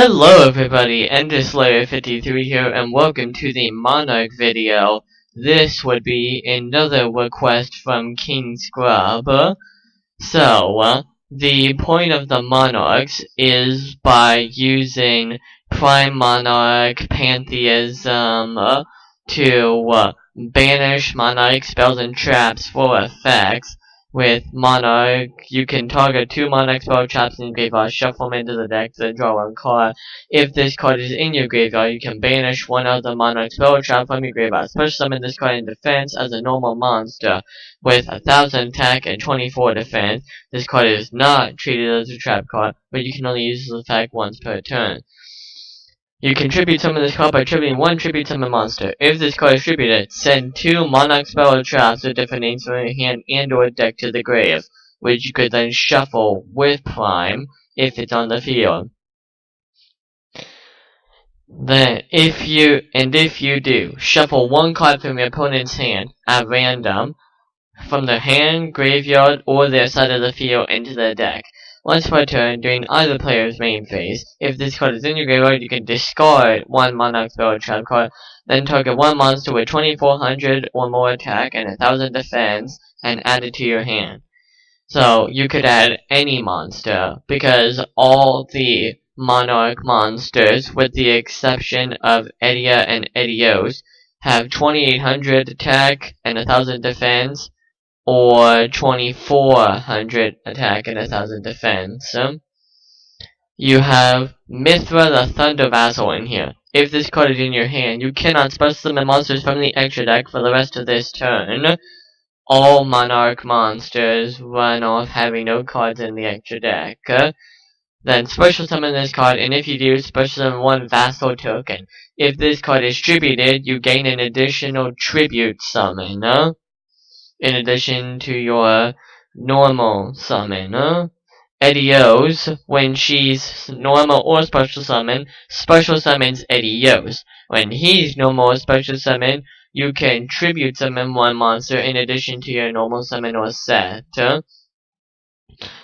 Hello everybody, EnderSlayer53 here, and welcome to the Monarch video. This would be another request from King Scrub. The point of the Monarchs is by using Prime Monarch Pantheism to banish Monarch spells and traps for effects. With Monarch, you can target 2 Monarch spell traps in your graveyard, shuffle them into the deck, then draw 1 card. If this card is in your graveyard, you can banish 1 of the Monarch spell trap from your graveyard. Special summon this card in defense as a normal monster with 1000 attack and 24 defense. This card is not treated as a trap card, but you can only use this effect once per turn. You can tribute summon this card by tributing 1 tribute summon monster. If this card is tributed, send 2 Monarch spell or traps with different names from your hand and or deck to the grave, which you could then shuffle with Prime if it's on the field. Then, if you do, shuffle 1 card from your opponent's hand at random from their hand, graveyard, or their side of the field into the deck. Once per turn during either player's main phase. If this card is in your graveyard, you can discard 1 Monarch spell or trap card, then target 1 monster with 2400 or more attack and 1000 defense, and add it to your hand. So, you could add any monster, because all the Monarch monsters, with the exception of Edia and Edios, have 2800 attack and 1000 defense, or 2400 attack and 1000 defense. You have Mithra the Thunder Vassal in here. If this card is in your hand, you cannot special summon monsters from the extra deck for the rest of this turn. All Monarch monsters run off having no cards in the extra deck. Then special summon this card, and if you do, special summon 1 Vassal token. If this card is tributed, you gain an additional tribute summon. In addition to your normal summon. Edios, when she's normal or special summons Edios. When he's normal or special summon, you can tribute summon 1 monster in addition to your normal summon or set.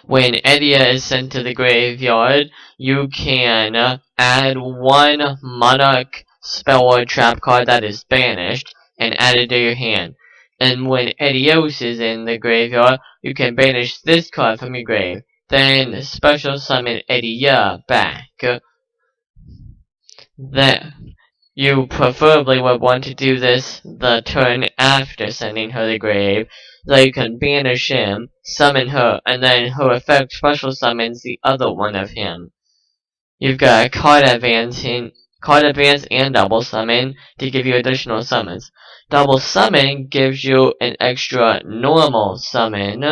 When Edia is sent to the graveyard, you can add 1 Monarch spell or trap card that is banished and add it to your hand. And when Edios is in the graveyard, you can banish this card from your grave, then special summon Edia back. Then, you preferably would want to do this the turn after sending her to the grave, so you can banish him, summon her, and then her effect special summons the other one of him. You've got card advance and double summon to give you additional summons. Double summon gives you an extra normal summon,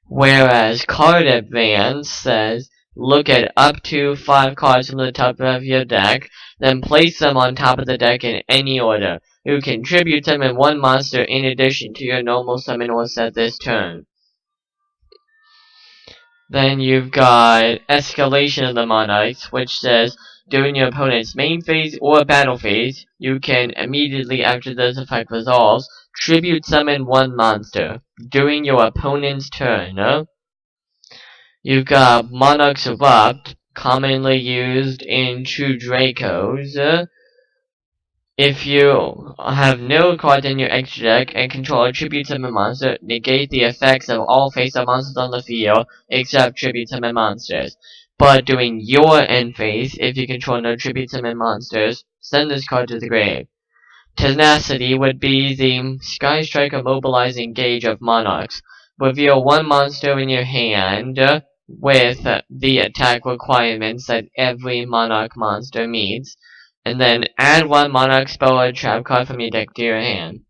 whereas card advance says look at up to 5 cards from the top of your deck, then place them on top of the deck in any order. You can tribute summon 1 monster in addition to your normal summon or set this turn. Then you've got Escalation of the Monarchs, which says during your opponent's main phase or battle phase, you can immediately after this effect resolves, tribute summon 1 monster during your opponent's turn. You've got Monarchs Erupt, commonly used in True Dracos. If you have no cards in your extra deck and control a tribute summon monster, negate the effects of all face-up monsters on the field except tribute summon monsters. But during your end phase, if you control no tribute summon monsters, send this card to the grave. Tenacity would be the Sky Striker mobilizing gauge of Monarchs. Reveal 1 monster in your hand with the attack requirements that every Monarch monster meets, and then add 1 Monarch spell or trap card from your deck to your hand.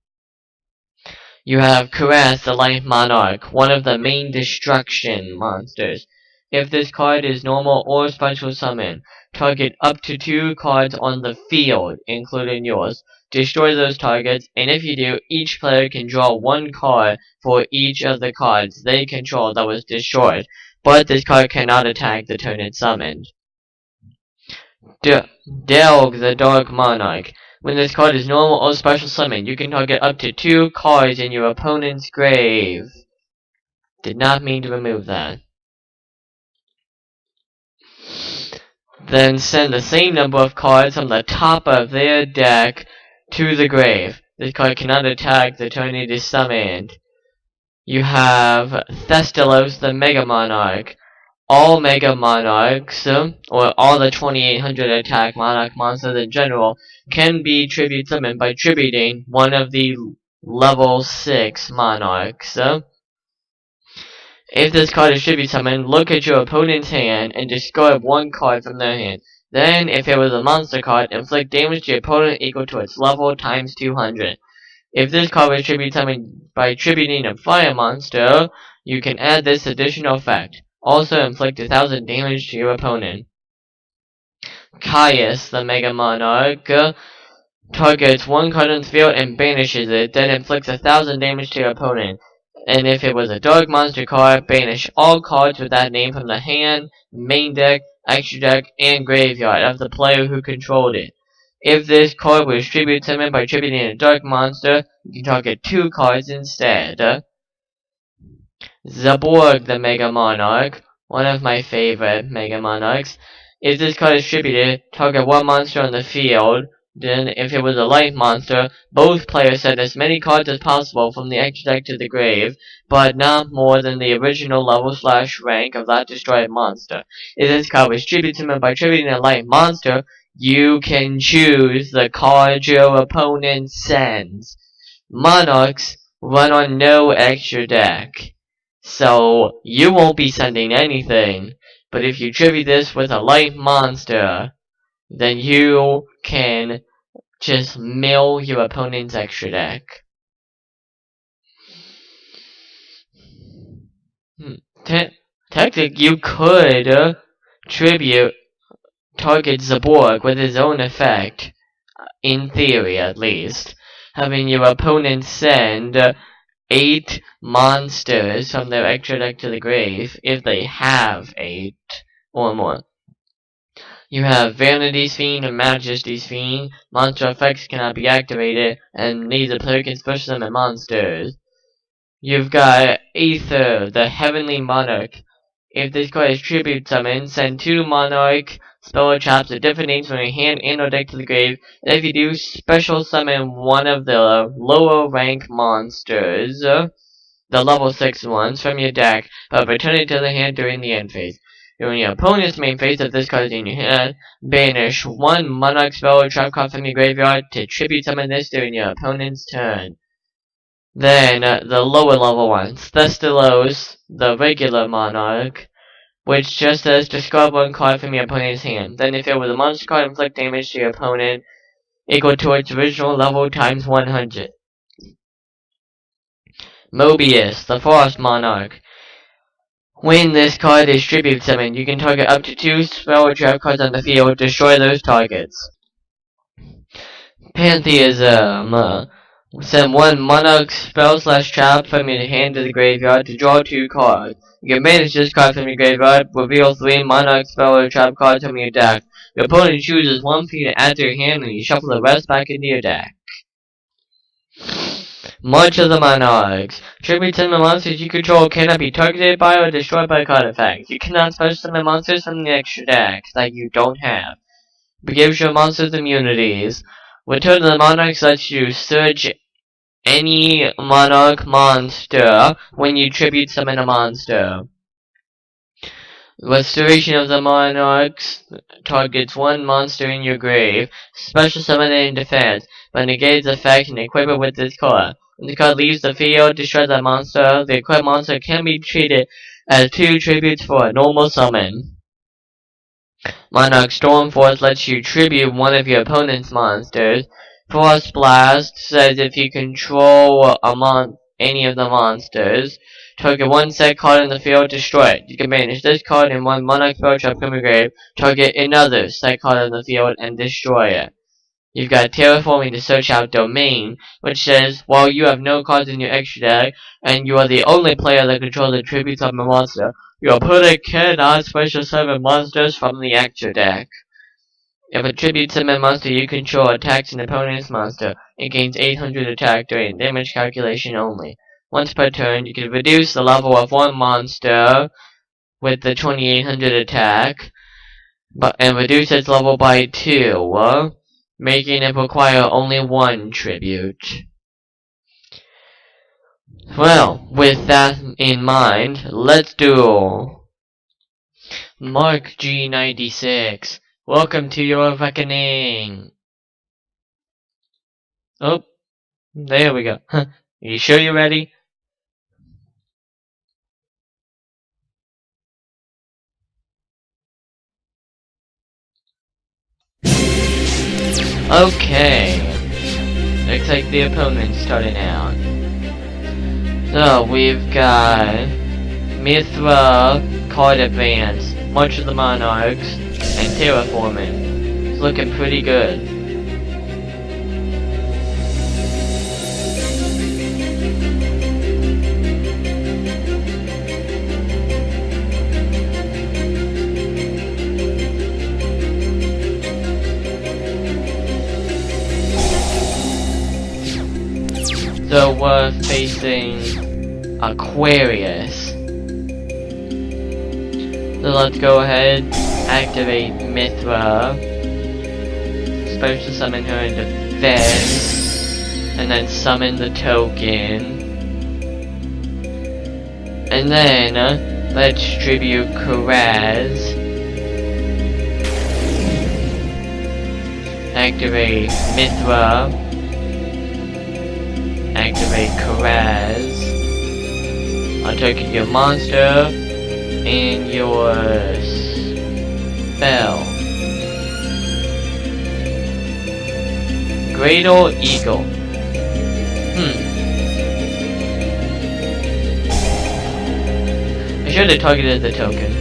You have Caress the Life Monarch, one of the main destruction monsters. If this card is normal or special summon, target up to 2 cards on the field, including yours. Destroy those targets, and if you do, each player can draw 1 card for each of the cards they control that was destroyed, but this card cannot attack the turn it's summoned. Delg the Dark Monarch. When this card is normal or special summon, you can target up to 2 cards in your opponent's grave. Did not mean to remove that. then send the same number of cards from the top of their deck to the grave. This card cannot attack the turn it is summoned. You have Thestalos the Mega Monarch. All Mega Monarchs, or all the 2800 attack Monarch monsters in general, can be tribute summoned by tributing one of the level 6 Monarchs. If this card is tribute summoned, look at your opponent's hand and discard one card from their hand. Then, if it was a monster card, inflict damage to your opponent equal to its level times 200. If this card was tribute summoned by tributing a fire monster, you can add this additional effect. Also inflict 1000 damage to your opponent. Caius, the Mega Monarch, targets one card on the field and banishes it, then inflicts 1000 damage to your opponent. And if it was a dark monster card, banish all cards with that name from the hand, main deck, extra deck, and graveyard of the player who controlled it. If this card was tribute summoned by tributing a dark monster, you can target 2 cards instead. Zaborg, the Mega Monarch, one of my favorite Mega Monarchs. If this card is tributed, target one monster on the field. Then, if it was a light monster, both players send as many cards as possible from the extra deck to the grave, but not more than the original level/rank of that destroyed monster. If this card was tribute summoned by tributing a light monster, you can choose the card your opponent sends. Monarchs run on no extra deck, so you won't be sending anything. But if you tribute this with a light monster, then you can just mill your opponent's extra deck. Technically, you could tribute target Zaborg with his own effect, in theory at least, having your opponent send 8 monsters from their extra deck to the grave, if they have 8 or more. You have Vanity's Fiend and Majesty's Fiend. Monster effects cannot be activated, and neither player can special summon monsters. You've got Aether, the Heavenly Monarch. If this card is tribute summoned, send 2 Monarch spell or traps with different names from your hand and or deck to the grave. And if you do, special summon one of the lower rank monsters, the level 6 ones, from your deck, but return it to the hand during the end phase. During your opponent's main phase, if this card is in your hand, banish 1 Monarch spell or trap card from your graveyard to tribute summon this during your opponent's turn. Then, the lower level ones, Thestalos, the regular Monarch, which just says discard 1 card from your opponent's hand. Then if it was a monster card, inflict damage to your opponent equal to its original level times 100. Mobius, the Frost Monarch. When this card is tribute summoned, you can target up to 2 spell or trap cards on the field, destroy those targets. Pantheism. Send 1 Monarch spell/trap from your hand to the graveyard to draw 2 cards. You can banish this card from your graveyard, reveal 3 Monarch spell or trap cards from your deck. Your opponent chooses 1 for you to add to your hand, and you shuffle the rest back into your deck. March of the Monarchs. Tribute summon monsters you control cannot be targeted by or destroyed by card effects. You cannot special summon monsters from the extra deck that you don't have. But gives your monsters immunities. Return to the Monarchs lets you search any Monarch monster when you tribute summon a monster. Restoration of the Monarchs targets 1 monster in your grave. Special summon it in defense, but negates the effect and equip it with this card. When the card leaves the field, destroy that monster. The equipped monster can be treated as 2 tributes for a normal summon. Monarch Stormforce lets you tribute one of your opponent's monsters. Frost Blast says if you control any of the monsters, target 1 set card in the field, destroy it. You can banish this card and 1 Monarch spell trap from your grave, target another set card in the field, and destroy it. You've got Terraforming to search out Domain, which says while you have no cards in your extra deck, and you are the only player that controls the tributes of a monster, your opponent cannot special summon monsters from the extra deck. If a tribute summon monster you control attacks an opponent's monster, it gains 800 attack during damage calculation only. Once per turn, you can reduce the level of 1 monster with the 2800 attack. and reduce its level by 2, making it require only 1 tribute. Well, with that in mind, let's do Mark G96. Welcome to your reckoning. Oh, there we go. You sure you're ready? Okay. Looks like the opponent's starting out. So we've got Mithra, Card Advance, March of the Monarchs, and Terraforming. It's looking pretty good. So we're facing Aquarius. So let's go ahead, activate Mithra, special summon her in defense, and then summon the token. And then let's tribute Karaz. Activate Mithra. Activate Karaz. I'll target your monster and your spell. Great Old Eagle. I should have targeted the token.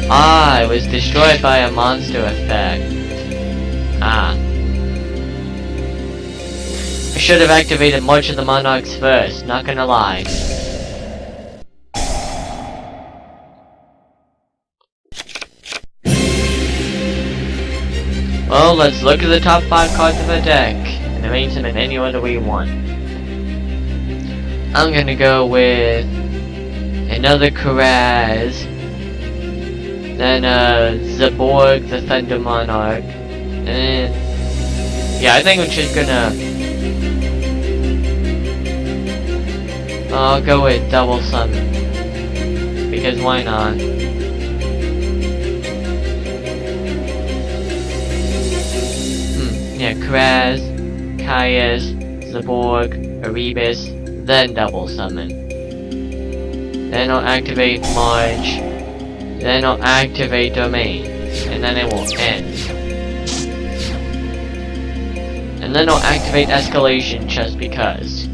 Ah, it was destroyed by a monster effect. Ah. I should have activated March of the Monarchs first, not gonna lie. Well, let's look at the top 5 cards of the deck, and arrange them in any order we want. I'm gonna go with another Karaz, then Zaborg, the Thunder Monarch, and yeah, I think we're just gonna I'll go with double summon, because why not? Yeah, Kraz, Caius, Zaborg, Erebus, then double summon. Then I'll activate March, then I'll activate Domain, and then it will end. And then I'll activate Escalation just because.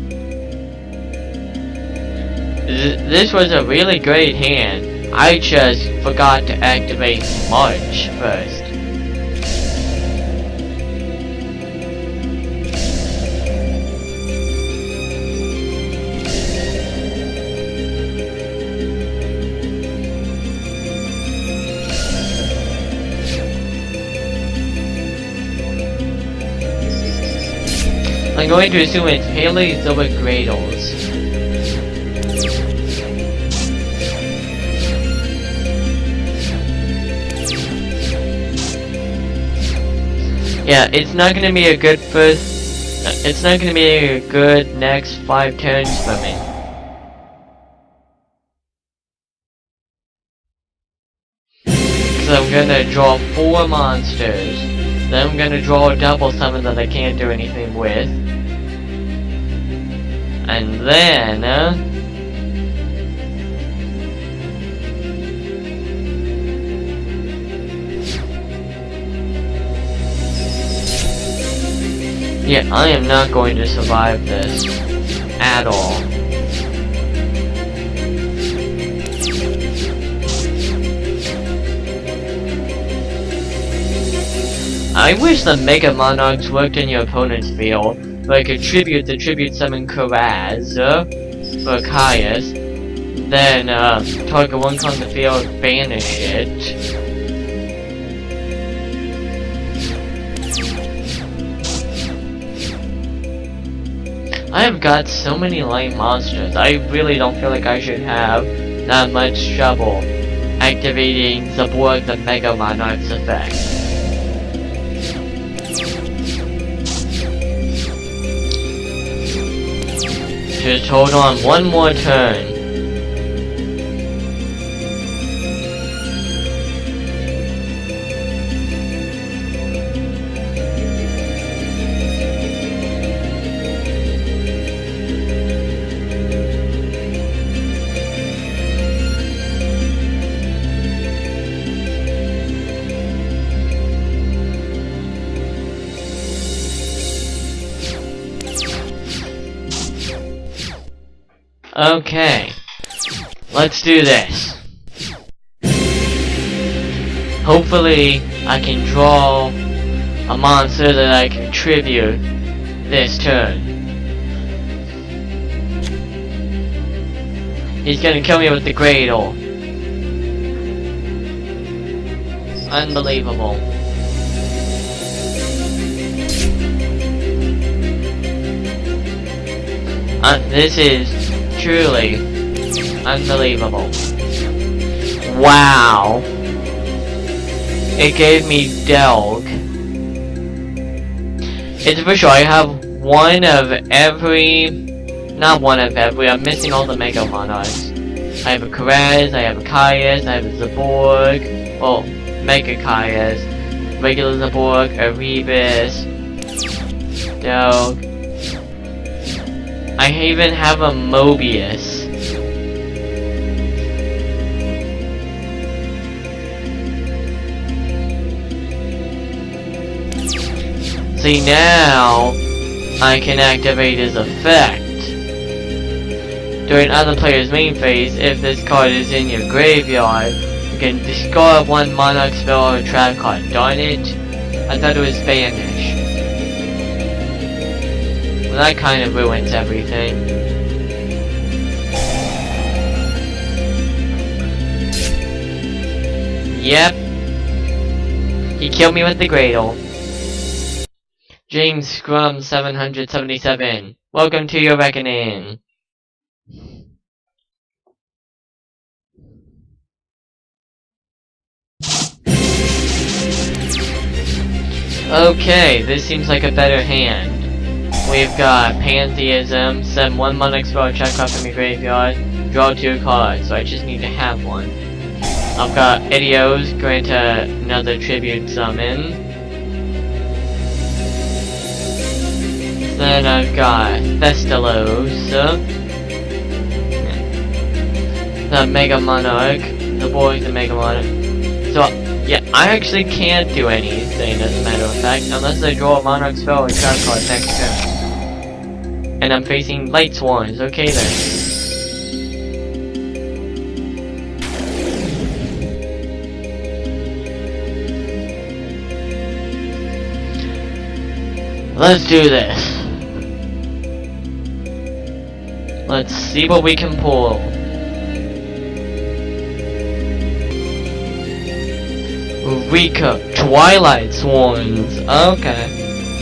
This was a really great hand. I just forgot to activate March first. I'm going to assume it's Paleozoic Gradles. Yeah, it's not gonna be a good it's not gonna be a good next 5 turns for me. Cause I'm gonna draw 4 monsters. Then I'm gonna draw a double summon that I can't do anything with. And then yeah, I am not going to survive this at all. I wish the Mega Monarchs worked in your opponent's field, where I could tribute the tribute summon Karaz for Caius, then target one card in the field, banish it. I have got so many light monsters, I really don't feel like I should have that much trouble activating Zaborg the Mega Monarchs effect. Just hold on one more turn. Okay, let's do this. Hopefully, I can draw a monster that I can tribute this turn. He's gonna kill me with the Cradle. Unbelievable. This is truly unbelievable. Wow. It gave me Delg. It's official, I have one of every... Not one of every, I'm missing all the Mega Monarchs. I have a Karez, I have a Caius, I have a Zaborg. Oh, Mega Caius. Regular Zaborg, Erebus. Delg. I even have a Mobius. See, now I can activate his effect. During other players' main phase, if this card is in your graveyard, you can discard one Monarch spell or trap card. Darn it, I thought it was Banish. Well, that kind of ruins everything. Yep. He killed me with the Cradle. James Scrum 777. Welcome to your reckoning. Okay, this seems like a better hand. We've got Pantheism, send one Monarch spell check card from your graveyard, draw 2 cards, so I just need to have one. I've got Idios, grant another tribute summon. Then I've got Thestalos, the Mega Monarch, the boy, the Mega Monarch. So, yeah, I actually can't do anything as a matter of fact, unless I draw a Monarch spell or trap card next turn. And I'm facing Light Swans, okay then. Let's do this. Let's see what we can pull. Rika, Twilight Swans. Okay.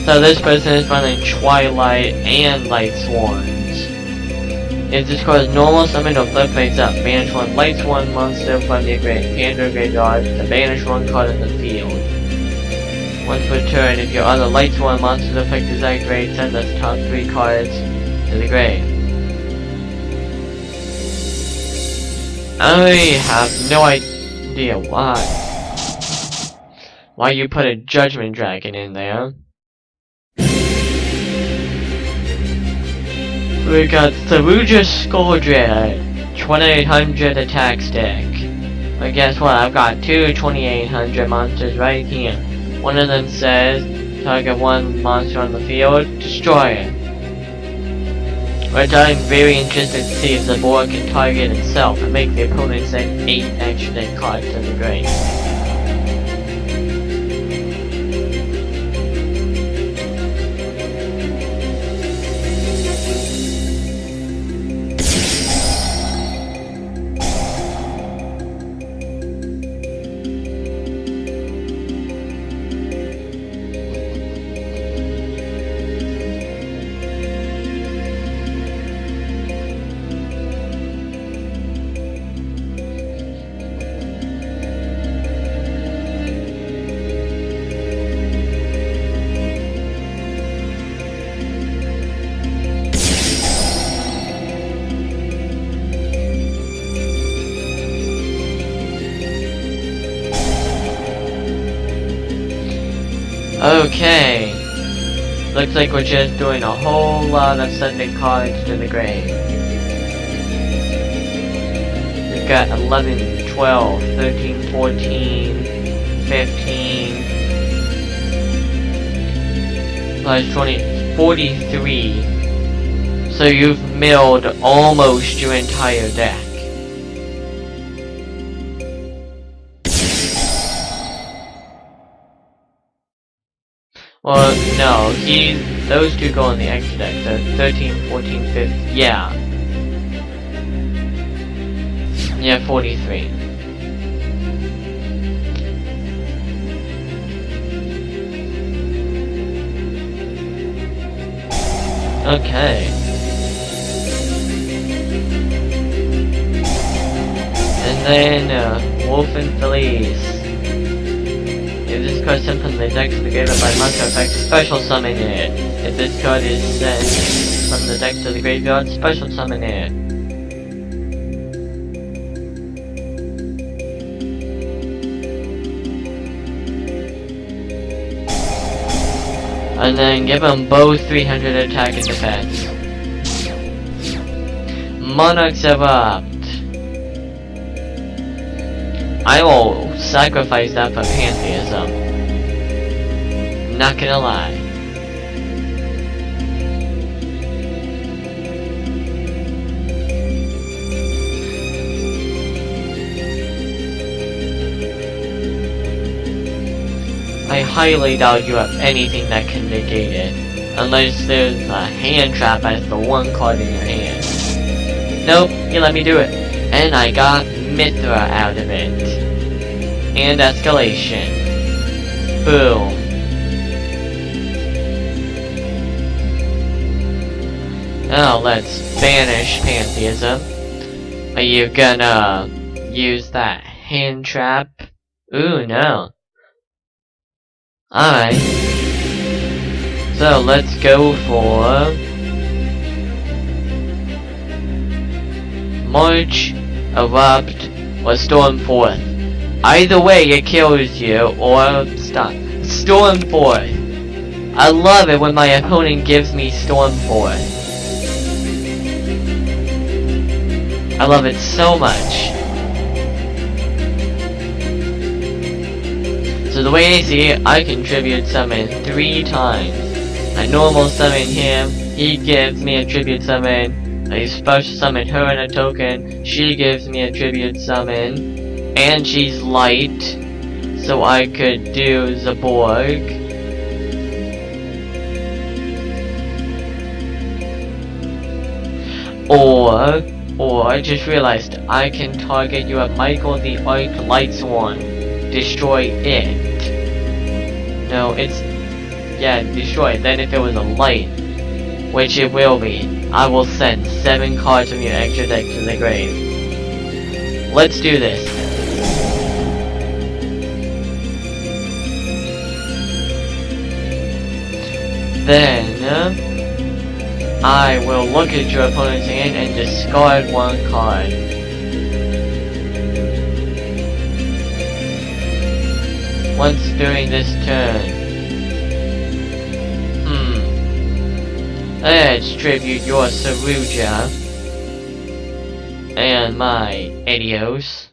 So this person is running Twilight and Light Swans. If this card is normal, summon or flip face up. Banish one Light Swan monster from your graveyard to banish one card in the field. Once per turn, if your other Light Swan monster's effect is activated, send the top 3 cards to the grave. I have no idea why you put a Judgment Dragon in there. We got Saruja Skuldred, 2800 attack stick. But guess what? I've got 2 2800 monsters right here. One of them says, target one monster on the field, destroy it. Which I'm very interested to see if the board can target itself and make the opponent send 8 extra cards to the grave. Okay. Looks like we're just doing a whole lot of sending cards to the grave. We've got 11, 12, 13, 14, 15, plus 20, 43. So you've milled almost your entire deck. Well, no, those two go on the extra deck, so 13, 14, 15, yeah. Yeah, 43. Okay. And then, Wolf and Felice. If this card is sent from the deck to the graveyard by monster effect, special summon it. If this card is sent from the deck to the graveyard, special summon it. And then give them both 300 attack and defense. Monarchs erupt. I will sacrifice that for pantheism. Not gonna lie. I highly doubt you have anything that can negate it. Unless there's a hand trap as the one card in your hand. Nope, you let me do it. And I got Mithra out of it. And escalation. Boom. Now let's banish pantheism. Are you gonna use that hand trap? Ooh, no. Alright. So let's go for March, Erupt, or Storm Forth. Either way, it kills you, or stop. Storm Forth. I love it when my opponent gives me Storm Forth. I love it so much. So the way I see it, I contribute summon 3 times. I normal summon him, he gives me a tribute summon. I special summon her and a token, she gives me a tribute summon. And she's light, so I could do Zaborg. Or I just realized I can target you at Michael the Arc Lights one. Destroy it. No, it's... yeah, destroy it. Then if it was a light, which it will be, I will send 7 cards from your extra deck to the grave. Let's do this. Then, I will look at your opponent's hand and discard 1 card. Once during this turn. Let's tribute your Saruja. And my Adios.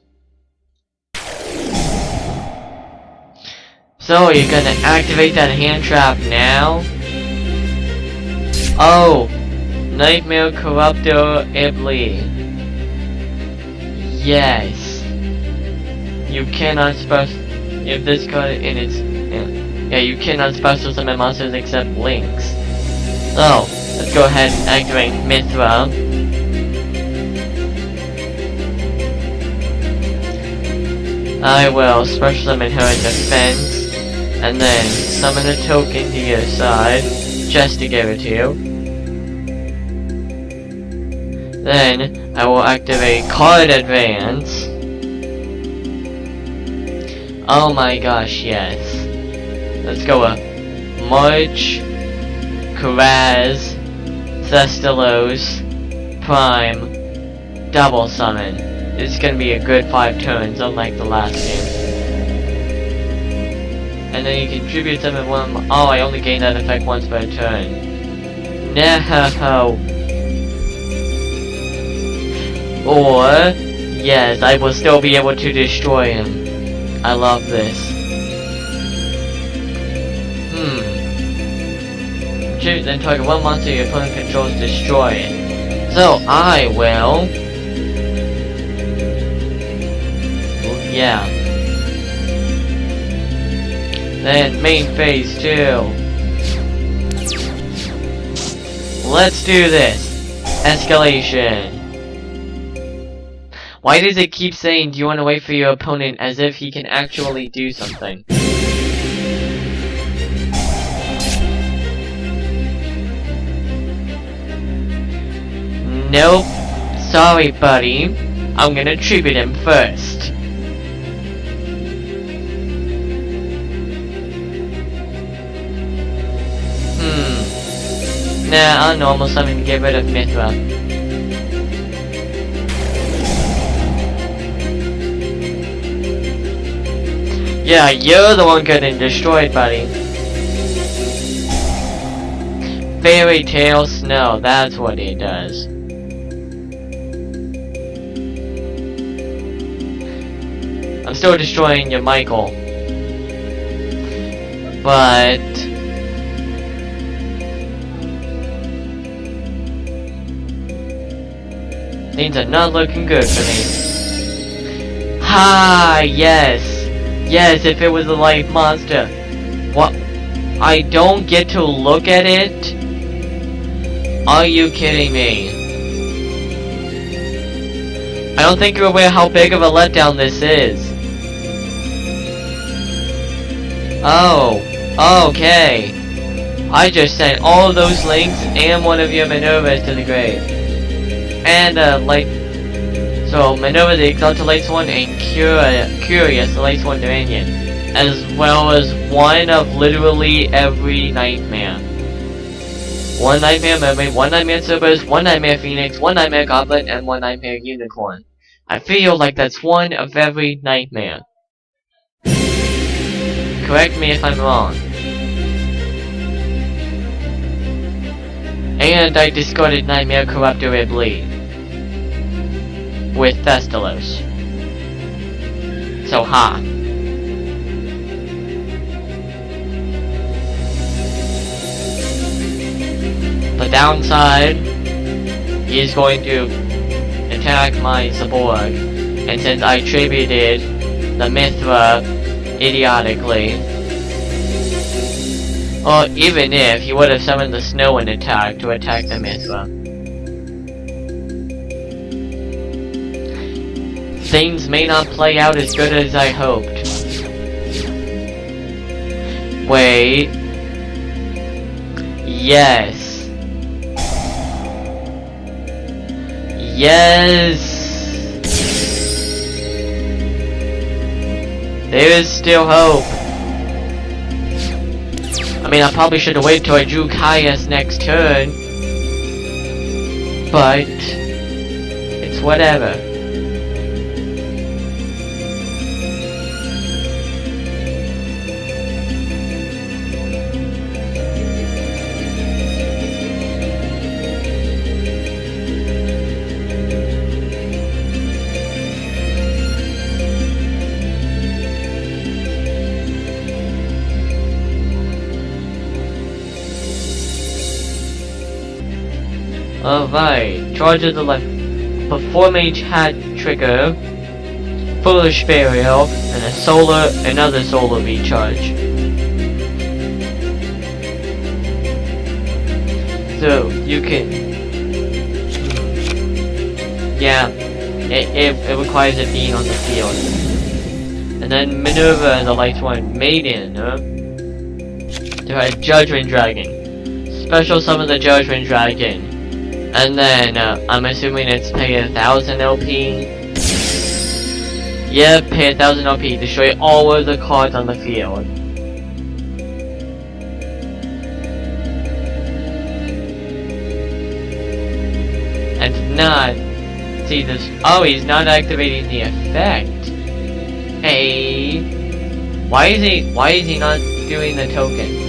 So, you're gonna activate that hand trap now? Oh! Nightmare Corruptor Ibli. Yes. You cannot if this card in its... yeah, you cannot special summon monsters except Lynx. So, let's go ahead and activate Mithra. I will special summon her in defense, and then summon a token to your side, just to give it to you. Then, I will activate Card Advance. Oh my gosh, yes. Let's go with March, Kraz, Thestalos, Prime, Double Summon. It's gonna be a good 5 turns, unlike the last game. And then you can tribute them in one. Oh, I only gain that effect once per turn. No. Or, yes, I will still be able to destroy him. I love this. Tribute then target one monster your opponent controls, destroy it. So I will. Yeah. Then main phase 2. Let's do this. Escalation. Why does it keep saying, do you want to wait for your opponent, as if he can actually do something? Nope. Sorry, buddy. I'm gonna tribute him first. Nah, I'll normal summon to get rid of Mithra. Yeah, you're the one getting destroyed, buddy. Fairy Tale Snow, that's what it does. I'm still destroying your Michael. But things are not looking good for me. Ha! Yes! Yes, if it was a life monster. What? I don't get to look at it? Are you kidding me? I don't think you're aware how big of a letdown this is. Oh. Okay. I just sent all of those links and one of your Minervas to the grave. And, so Minerva the Exalted Light Sworn and Curious the Light Sworn Dominion. As well as one of literally every Nightmare. One Nightmare Mermaid, one Nightmare Cerberus, one Nightmare Phoenix, one Nightmare Goblet, and one Nightmare Unicorn. I feel like that's one of every Nightmare. Correct me if I'm wrong. And I discarded Nightmare Corruptor Iblis with Thestalos. So ha. The downside, he's going to attack my Zaborg, and since I tributed the Mithra idiotically, or even if he would have summoned the Snow and attack to attack the Mithra. Things may not play out as good as I hoped. Wait. Yes. Yes! There is still hope. I mean, I probably should have waited till I drew Caius next turn. But it's whatever. Alright, charge of the left. Before Mage Hat trigger, Foolish Burial, and another solar recharge. So, you can... Yeah, it requires it being on the field. And then Minerva and the Light One Maiden, to a Judgment Dragon. Special summon the Judgment Dragon. And then, I'm assuming it's pay 1,000 LP. Yep, pay 1,000 LP. Destroy all of the cards on the field. And not... See this... Oh, he's not activating the effect. Hey... Why is he not doing the token?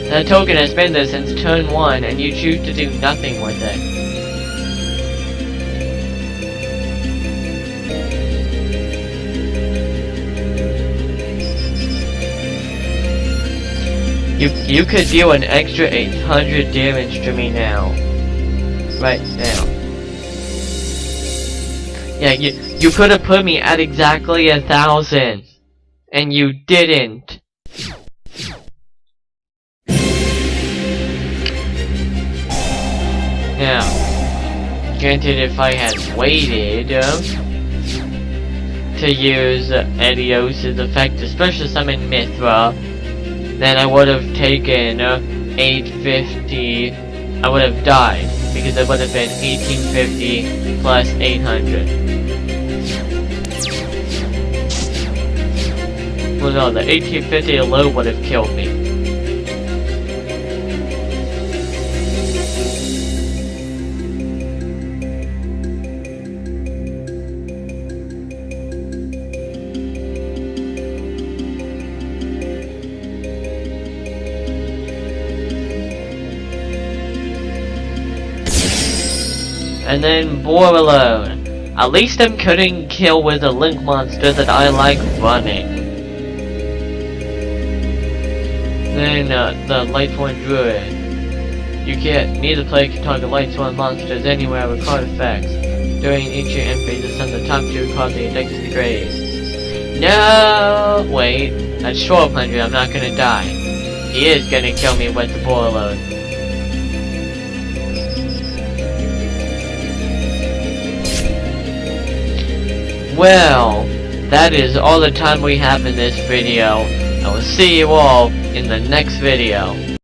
The token has been there since turn 1, and you choose to do nothing with it. You could deal an extra 800 damage to me now. Right now. Yeah, you could have put me at exactly 1,000. And you didn't. Now, granted, if I had waited to use Edios' effect to special summon Mithra, then I would have taken 850. I would have died because it would have been 1850 plus 800. Well, no, the 1850 alone would have killed me. And then Boralone. At least I'm couldn't kill with a link monster that I like running. Then the Lightsworn Druid. You can't. Neither player can target Lightsworn monsters anywhere with card effects. During each your end phase, send the top 2 cards of your deck to the grave. No! Wait. That's 1200. I'm not gonna die. He is gonna kill me with the Boralone. Well, that is all the time we have in this video. I will see you all in the next video.